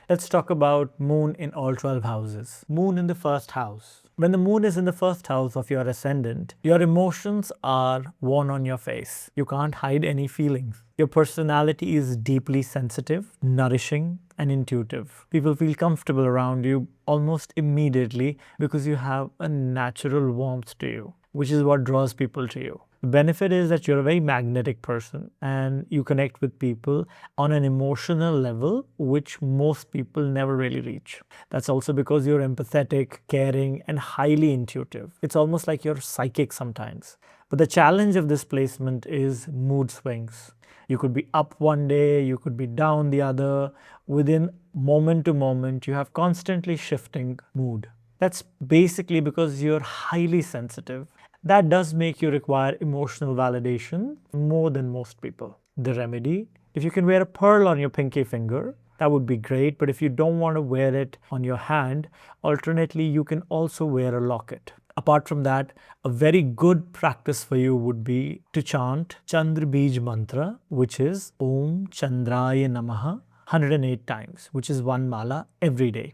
Let's talk about moon in all 12 houses. Moon in the first house. When the moon is in the first house of your ascendant, your emotions are worn on your face. You can't hide any feelings. Your personality is deeply sensitive, nourishing, and intuitive. People feel comfortable around you almost immediately because you have a natural warmth to you, which is what draws people to you. The benefit is that you're a very magnetic person and you connect with people on an emotional level, which most people never really reach. That's also because you're empathetic, caring, and highly intuitive. It's almost like you're psychic sometimes. But the challenge of this placement is mood swings. You could be up one day, you could be down the other. Within moment to moment, you have constantly shifting mood. That's basically because you're highly sensitive. That does make you require emotional validation more than most people. The remedy: if you can wear a pearl on your pinky finger, that would be great, but if you don't want to wear it on your hand, alternately, you can also wear a locket. Apart from that, a very good practice for you would be to chant Chandra Bij mantra, which is Om Chandraya Namaha 108 times, which is one mala every day.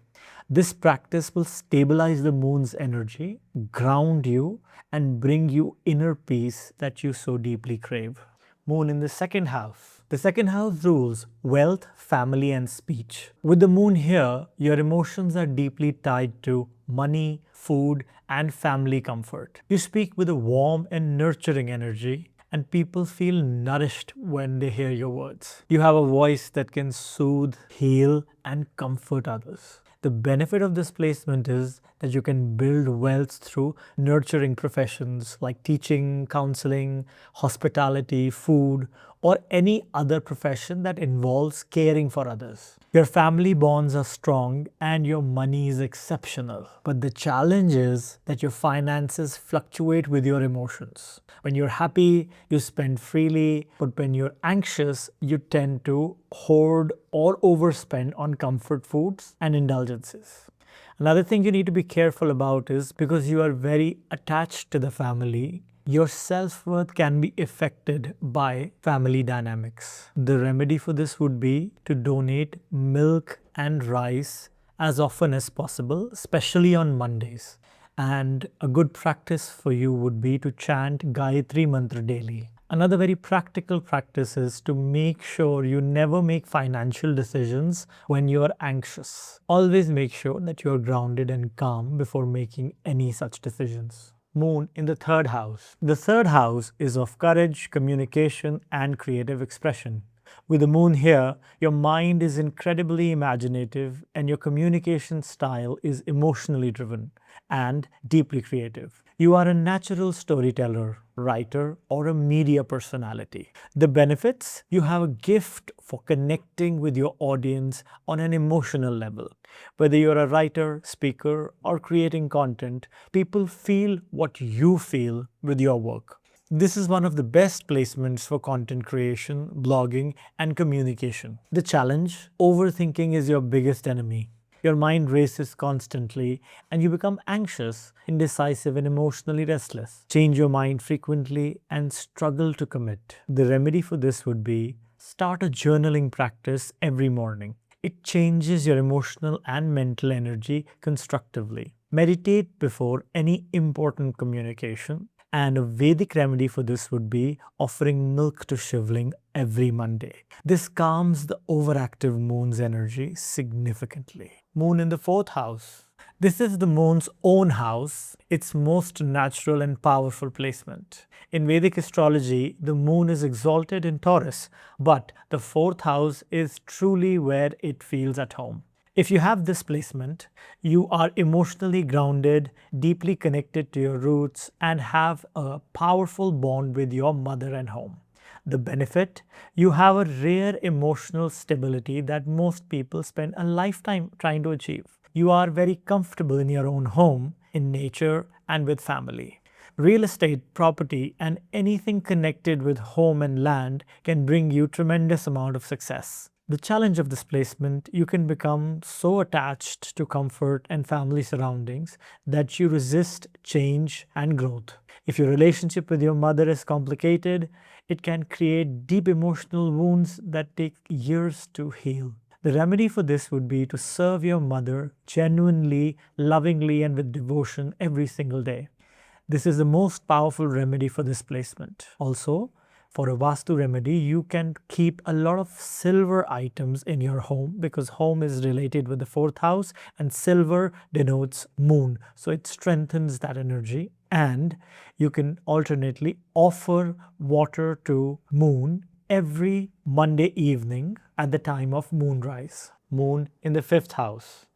This practice will stabilize the moon's energy, ground you, and bring you inner peace that you so deeply crave. Moon in the second house. The second house rules wealth, family, and speech. With the moon here, your emotions are deeply tied to money, food, and family comfort. You speak with a warm and nurturing energy, and people feel nourished when they hear your words. You have a voice that can soothe, heal, and comfort others. The benefit of this placement is that you can build wealth through nurturing professions like teaching, counseling, hospitality, food, or any other profession that involves caring for others. Your family bonds are strong and your money is exceptional. But the challenge is that your finances fluctuate with your emotions. When you're happy, you spend freely, but when you're anxious, you tend to hoard or overspend on comfort foods and indulgences. Another thing you need to be careful about is because you are very attached to the family, your self-worth can be affected by family dynamics. The remedy for this would be to donate milk and rice as often as possible, especially on Mondays. And a good practice for you would be to chant Gayatri Mantra daily. Another very practical practice is to make sure you never make financial decisions when you're anxious. Always make sure that you're grounded and calm before making any such decisions. Moon in the third house. The third house is of courage, communication, and creative expression. With the moon here, your mind is incredibly imaginative and your communication style is emotionally driven and deeply creative. You are a natural storyteller, writer, or a media personality. The benefits: you have a gift for connecting with your audience on an emotional level. Whether you're a writer, speaker, or creating content, people feel what you feel with your work. This is one of the best placements for content creation, blogging, and communication. The challenge: overthinking is your biggest enemy. Your mind races constantly and you become anxious, indecisive, and emotionally restless. Change your mind frequently and struggle to commit. The remedy for this would be start a journaling practice every morning. It changes your emotional and mental energy constructively. Meditate before any important communication. And a Vedic remedy for this would be offering milk to Shivling every Monday. This calms the overactive moon's energy significantly. Moon in the fourth house. This is the moon's own house, its most natural and powerful placement. In Vedic astrology, the moon is exalted in Taurus, but the fourth house is truly where it feels at home. If you have this placement, you are emotionally grounded, deeply connected to your roots, and have a powerful bond with your mother and home. The benefit: you have a rare emotional stability that most people spend a lifetime trying to achieve. You are very comfortable in your own home, in nature, and with family. Real estate, property, and anything connected with home and land can bring you tremendous amount of success. The challenge of this placement: you can become so attached to comfort and family surroundings that you resist change and growth. If your relationship with your mother is complicated, it can create deep emotional wounds that take years to heal. The remedy for this would be to serve your mother genuinely, lovingly, and with devotion every single day. This is the most powerful remedy for this placement. Also, for a Vastu remedy, you can keep a lot of silver items in your home because home is related with the fourth house and silver denotes moon. So it strengthens that energy. And you can alternately offer water to moon every Monday evening at the time of moonrise. Moon in the fifth house.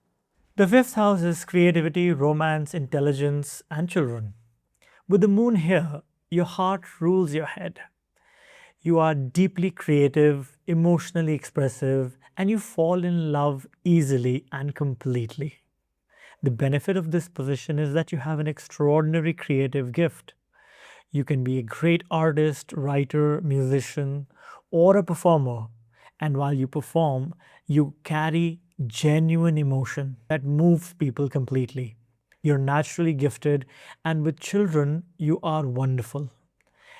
The fifth house is creativity, romance, intelligence, and children. With the moon here, your heart rules your head. You are deeply creative, emotionally expressive, and you fall in love easily and completely. The benefit of this position is that you have an extraordinary creative gift. You can be a great artist, writer, musician, or a performer. And while you perform, you carry genuine emotion that moves people completely. You're naturally gifted, and with children, you are wonderful.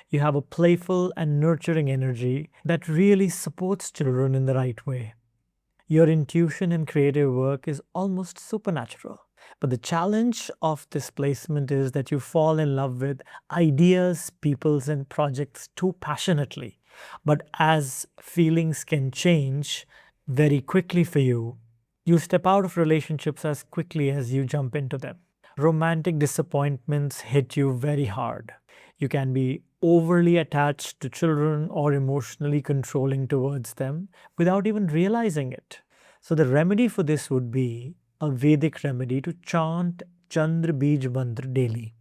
You have a playful and nurturing energy that really supports children in the right way. Your intuition in creative work is almost supernatural. But the challenge of this placement is that you fall in love with ideas, peoples, and projects too passionately. But as feelings can change very quickly for you, you step out of relationships as quickly as you jump into them. Romantic disappointments hit you very hard. You can be overly attached to children or emotionally controlling towards them without even realizing it. So the remedy for this would be a Vedic remedy to chant Chandra Bij mantra daily.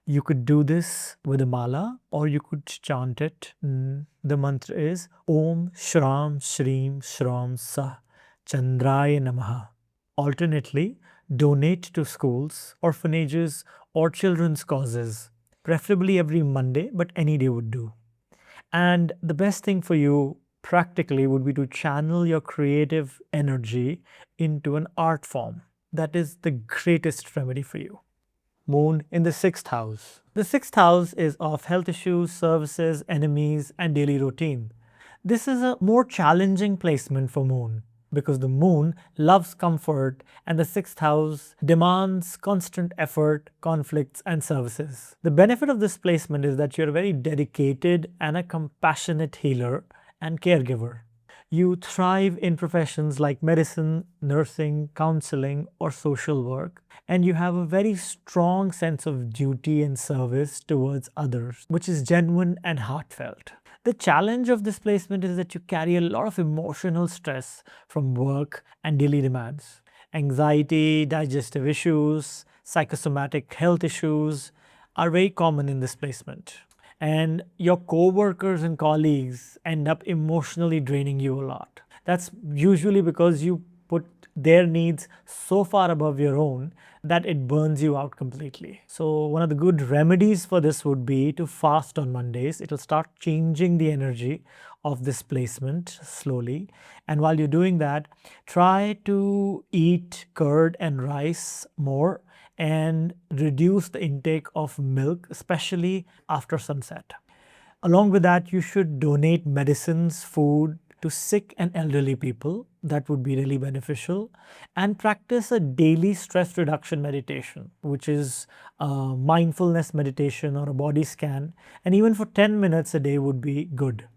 You could do this with a mala or you could chant it. The mantra is Om Shram Shrim Shram Sah Chandraya Namaha. Alternately, donate to schools, orphanages, or children's causes, preferably every Monday, but any day would do. And the best thing for you practically would be to channel your creative energy into an art form. That is the greatest remedy for you. Moon in the sixth house. The sixth house is of health issues, services, enemies, and daily routine. This is a more challenging placement for Moon because the Moon loves comfort and the sixth house demands constant effort, conflicts, and services. The benefit of this placement is that you're a very dedicated and a compassionate healer and caregiver. You thrive in professions like medicine, nursing, counseling, or social work, and you have a very strong sense of duty and service towards others, which is genuine and heartfelt. The challenge of this placement is that you carry a lot of emotional stress from work and daily demands. Anxiety, digestive issues, psychosomatic health issues are very common in this placement. And your co-workers and colleagues end up emotionally draining you a lot. That's usually because you put their needs so far above your own that it burns you out completely. So one of the good remedies for this would be to fast on Mondays. It'll start changing the energy of this placement slowly. And while you're doing that, try to eat curd and rice more and reduce the intake of milk, especially after sunset. Along with that, you should donate medicines, food to sick and elderly people. That would be really beneficial. And practice a daily stress reduction meditation, which is a mindfulness meditation or a body scan. And even for 10 minutes a day would be good.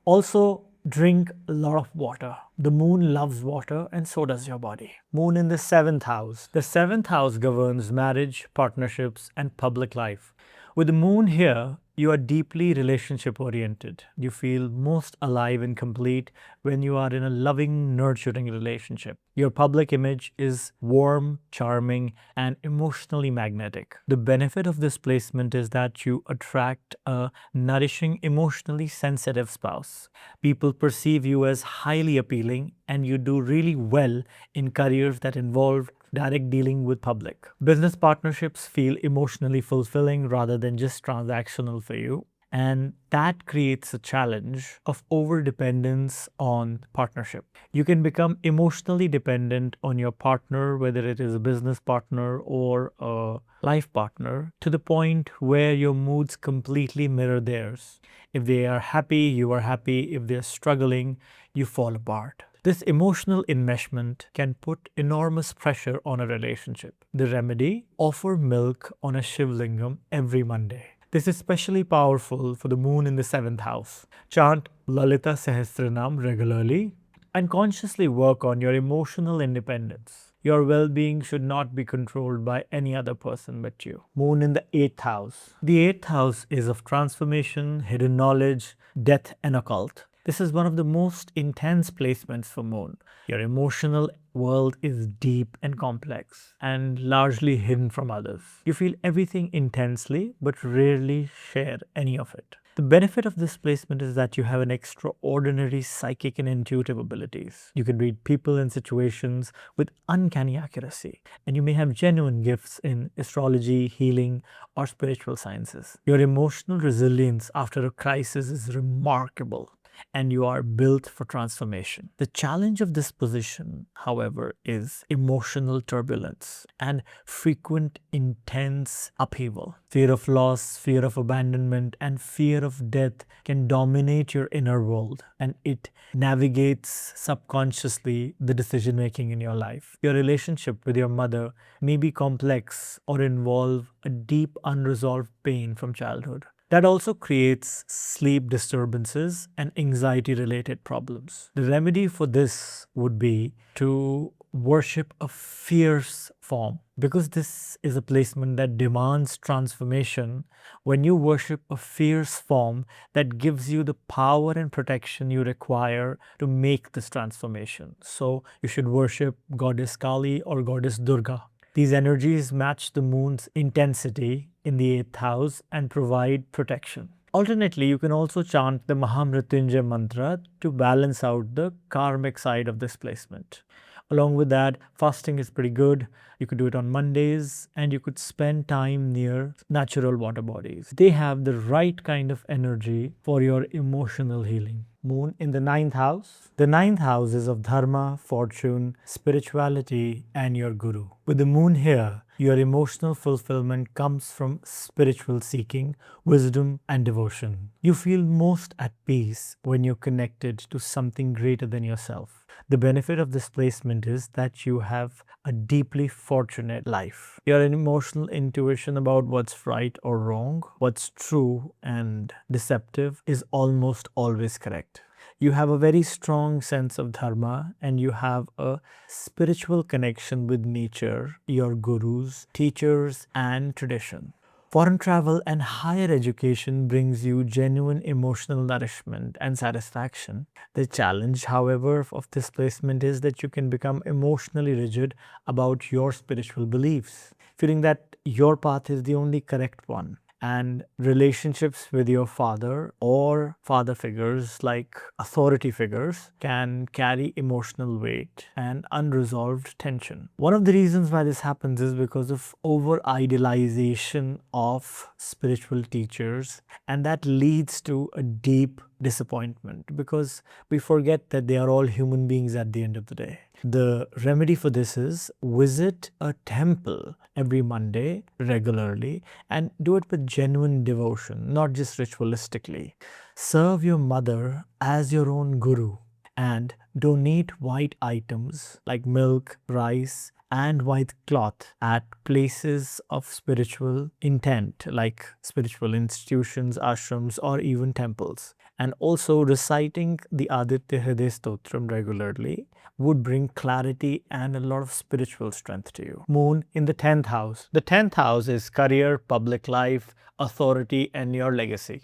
Also, drink a lot of water. The moon loves water and so does your body. Moon in the seventh house. The seventh house governs marriage, partnerships, and public life. With the moon here, you are deeply relationship oriented. You feel most alive and complete when you are in a loving, nurturing relationship. Your public image is warm, charming, and emotionally magnetic. The benefit of this placement is that you attract a nourishing, emotionally sensitive spouse. People perceive you as highly appealing, and you do really well in careers that involve direct dealing with public. Business partnerships feel emotionally fulfilling rather than just transactional for you. And that creates a challenge of over-dependence on partnership. You can become emotionally dependent on your partner, whether it is a business partner or a life partner, to the point where your moods completely mirror theirs. If they are happy, you are happy. If they're struggling, you fall apart. This emotional enmeshment can put enormous pressure on a relationship. The remedy: offer milk on a Shivlingam every Monday. This is especially powerful for the moon in the 7th house. Chant Lalita Sahasranam regularly and consciously work on your emotional independence. Your well-being should not be controlled by any other person but you. Moon in the 8th house. The 8th house is of transformation, hidden knowledge, death and occult. This is one of the most intense placements for moon. Your emotional world is deep and complex and largely hidden from others. You feel everything intensely but rarely share any of it. The benefit of this placement is that you have an extraordinary psychic and intuitive abilities. You can read people and situations with uncanny accuracy, and you may have genuine gifts in astrology, healing, or spiritual sciences. Your emotional resilience after a crisis is remarkable, and you are built for transformation. The challenge of this position, however, is emotional turbulence and frequent intense upheaval. Fear of loss, fear of abandonment, and fear of death can dominate your inner world, and it navigates subconsciously the decision making in your life. Your relationship with your mother may be complex or involve a deep unresolved pain from childhood. That also creates sleep disturbances and anxiety related problems. The remedy for this would be to worship a fierce form. Because this is a placement that demands transformation, when you worship a fierce form, that gives you the power and protection you require to make this transformation. So you should worship Goddess Kali or Goddess Durga. These energies match the moon's intensity in the 8th house and provide protection. Alternately, you can also chant the Mahamrityunjay mantra to balance out the karmic side of this placement. Along with that, fasting is pretty good. You could do it on Mondays, and you could spend time near natural water bodies. They have the right kind of energy for your emotional healing. Moon in the 9th house. The 9th house is of dharma, fortune, spirituality, and your guru. With the moon here, your emotional fulfillment comes from spiritual seeking, wisdom, and devotion. You feel most at peace when you're connected to something greater than yourself. The benefit of this placement is that you have a deeply fortunate life. Your emotional intuition about what's right or wrong, what's true and deceptive is almost always correct. You have a very strong sense of dharma, and you have a spiritual connection with nature, your gurus, teachers, and tradition. Foreign travel and higher education brings you genuine emotional nourishment and satisfaction. The challenge, however, of this placement is that you can become emotionally rigid about your spiritual beliefs, feeling that your path is the only correct one. And relationships with your father or father figures like authority figures can carry emotional weight and unresolved tension. One of the reasons why this happens is because of over idealization of spiritual teachers, and that leads to a deep disappointment because we forget that they are all human beings at the end of the day. The remedy for this is visit a temple every Monday regularly and do it with genuine devotion, not just ritualistically. Serve your mother as your own guru and donate white items like milk, rice, and white cloth at places of spiritual intent like spiritual institutions, ashrams, or even temples. And also reciting the Aditya Hriday Stotram regularly would bring clarity and a lot of spiritual strength to you. Moon in the 10th house. The 10th house is career, public life, authority, and your legacy.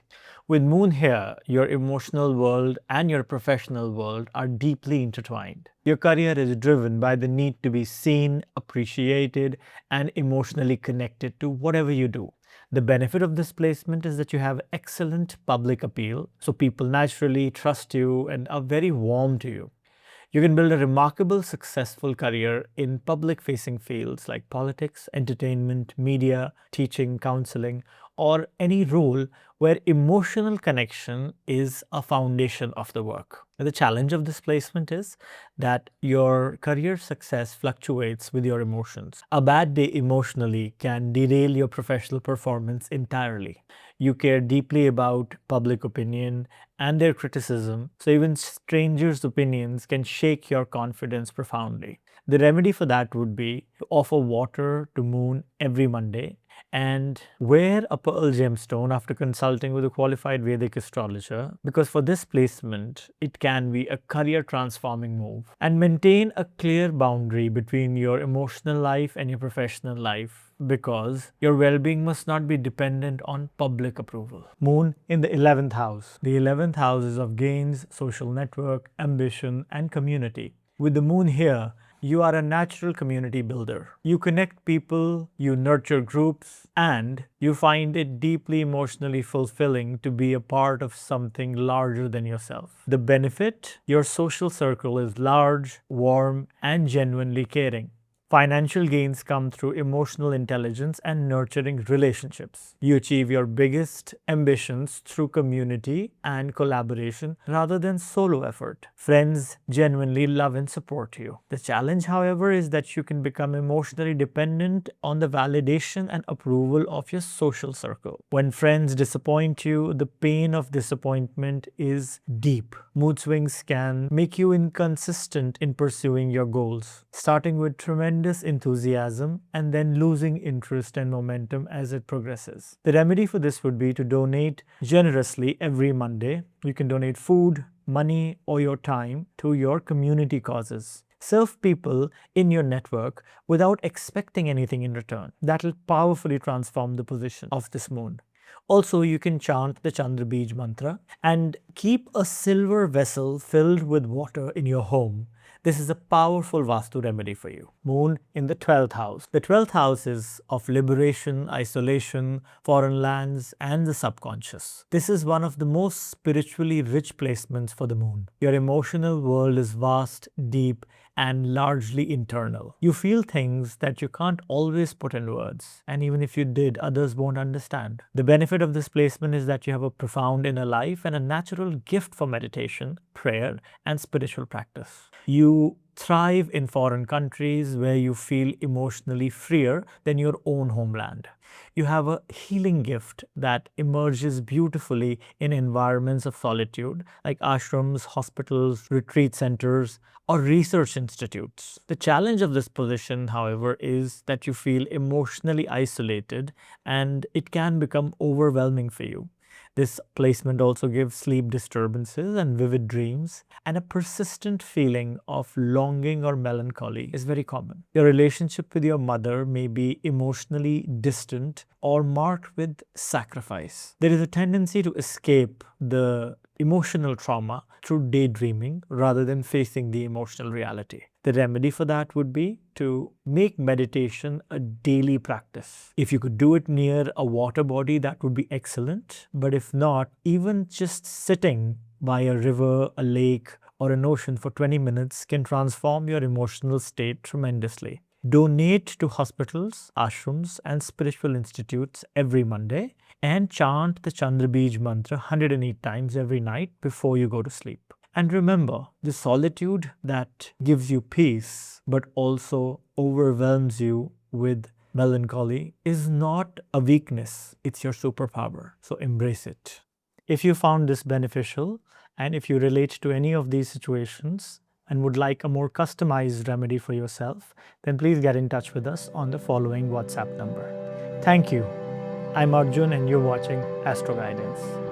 With moon here, your emotional world and your professional world are deeply intertwined. Your career is driven by the need to be seen, appreciated, and emotionally connected to whatever you do. The benefit of this placement is that you have excellent public appeal, so people naturally trust you and are very warm to you. You can build a remarkable, successful career in public-facing fields like politics, entertainment, media, teaching, counseling, or any role where emotional connection is a foundation of the work. And the challenge of this placement is that your career success fluctuates with your emotions. A bad day emotionally can derail your professional performance entirely. You care deeply about public opinion and their criticism, so even strangers' opinions can shake your confidence profoundly. The remedy for that would be to offer water to moon every Monday and wear a pearl gemstone after consulting with a qualified Vedic astrologer, because for this placement, it can be a career transforming move. And maintain a clear boundary between your emotional life and your professional life, because your well-being must not be dependent on public approval. Moon in the 11th house. The 11th house is of gains, social network, ambition, and community. With the moon here, you are a natural community builder. You connect people, you nurture groups, and you find it deeply emotionally fulfilling to be a part of something larger than yourself. The benefit: your social circle is large, warm, and genuinely caring. Financial gains come through emotional intelligence and nurturing relationships. You achieve your biggest ambitions through community and collaboration rather than solo effort. Friends genuinely love and support you. The challenge, however, is that you can become emotionally dependent on the validation and approval of your social circle. When friends disappoint you, the pain of disappointment is deep. Mood swings can make you inconsistent in pursuing your goals, starting with tremendous enthusiasm and then losing interest and momentum as it progresses. The remedy for this would be to donate generously every Monday. You can donate food, money, or your time to your community causes. Serve people in your network without expecting anything in return. That will powerfully transform the position of this moon. Also, you can chant the Chandra mantra and keep a silver vessel filled with water in your home. This is a powerful Vastu remedy for you. Moon in the 12th house. The 12th house is of liberation, isolation, foreign lands, and the subconscious. This is one of the most spiritually rich placements for the moon. Your emotional world is vast, deep, and largely internal. You feel things that you can't always put in words, and even if you did, others won't understand. The benefit of this placement is that you have a profound inner life and a natural gift for meditation, prayer, and spiritual practice. You thrive in foreign countries where you feel emotionally freer than your own homeland. You have a healing gift that emerges beautifully in environments of solitude like ashrams, hospitals, retreat centers, or research institutes. The challenge of this position, however, is that you feel emotionally isolated and it can become overwhelming for you. This placement also gives sleep disturbances and vivid dreams, and a persistent feeling of longing or melancholy is very common. Your relationship with your mother may be emotionally distant or marked with sacrifice. There is a tendency to escape the emotional trauma through daydreaming rather than facing the emotional reality. The remedy for that would be to make meditation a daily practice. If you could do it near a water body, that would be excellent. But if not, even just sitting by a river, a lake, or an ocean for 20 minutes can transform your emotional state tremendously. Donate to hospitals, ashrams, and spiritual institutes every Monday, and chant the Chandra mantra 108 times every night before you go to sleep. And remember, the solitude that gives you peace but also overwhelms you with melancholy is not a weakness, it's your superpower. So embrace it. If you found this beneficial and if you relate to any of these situations and would like a more customized remedy for yourself, then please get in touch with us on the following WhatsApp number. Thank you. I'm Arjun and you're watching Astro Guidance.